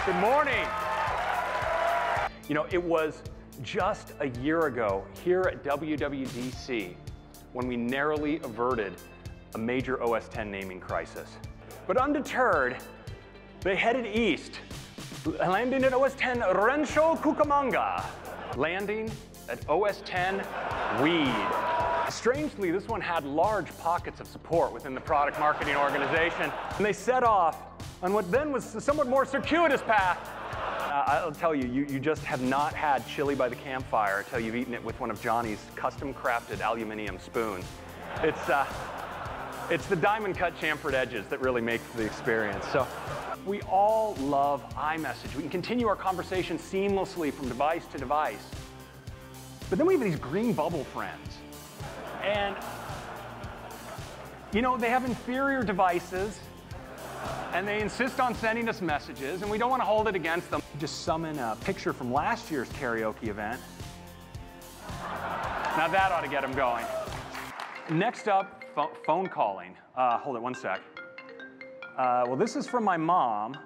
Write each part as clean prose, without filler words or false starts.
Good morning. You know, it was just a year ago here at WWDC when we narrowly averted a major OS X naming crisis. But undeterred, they headed east, landing at OS X Rancho Cucamonga, landing at OS X Weed. Strangely, this one had large pockets of support within the product marketing organization, and they set off on what then was a somewhat more circuitous path. I'll tell you, you just have not had chili by the campfire until you've eaten it with one of Johnny's custom-crafted aluminum spoons. It's the diamond-cut chamfered edges that really make the experience. So we all love iMessage. We can continue our conversation seamlessly from device to device. But then we have these green bubble friends. And, you know, they have inferior devices, and they insist on sending us messages, and we don't want to hold it against them. Just summon a picture from last year's karaoke event. Now that ought to get them going. Next up, phone calling. Hold it one sec. Well, this is from my mom.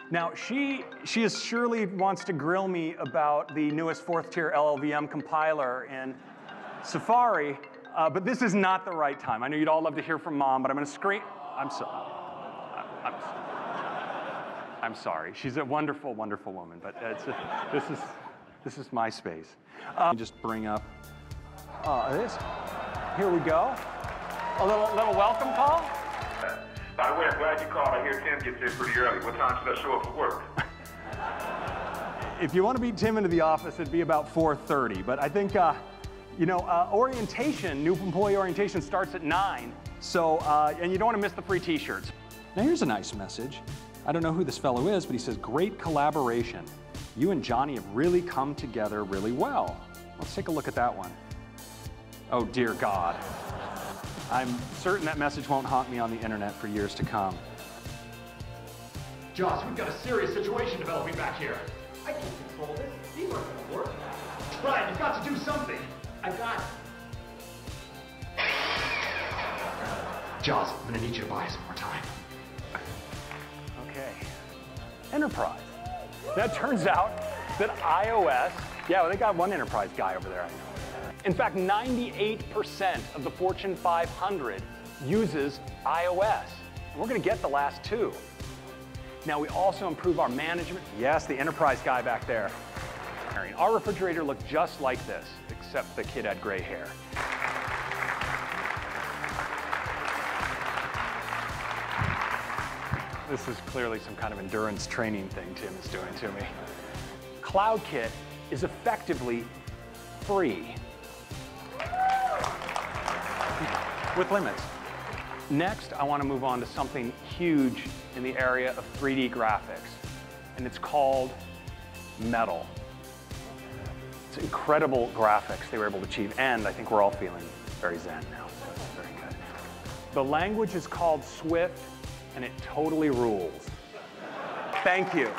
Now, she surely wants to grill me about the newest 4th tier LLVM compiler in Safari, but this is not the right time. I know you'd all love to hear from Mom, but I'm going to scream. I'm sorry. She's a wonderful, wonderful woman, but this is my space. Just bring up this. Here we go. A little welcome call. By the way, I'm glad you called. I hear Tim gets in pretty early. What time should I show up for work? If you want to beat Tim into the office, it'd be about 4:30. But I think, you know, orientation, new employee orientation starts at 9. So, and you don't want to miss the free T-shirts. Now here's a nice message. I don't know who this fellow is, but he says, great collaboration. You and Johnny have really come together really well. Let's take a look at that one. Oh, dear God. I'm certain that message won't haunt me on the internet for years to come. Josh, we've got a serious situation developing back here. I can't control this. These aren't going to work. Brian, you've got to do something. I've got... Josh, I'm going to need you to buy some more time. Okay. Enterprise. Now, it turns out that iOS, yeah, well, they got one enterprise guy over there, I know. In fact, 98% of the Fortune 500 uses iOS. And we're going to get the last 2. Now, we also improve our management. Yes, the enterprise guy back there. Our refrigerator looked just like this, except the kid had gray hair. This is clearly some kind of endurance training thing Tim is doing to me. CloudKit is effectively free. With limits. Next, I want to move on to something huge in the area of 3D graphics, and it's called Metal. It's incredible graphics they were able to achieve, and I think we're all feeling very zen now, so it's very good. The language is called Swift, and it totally rules. Thank you.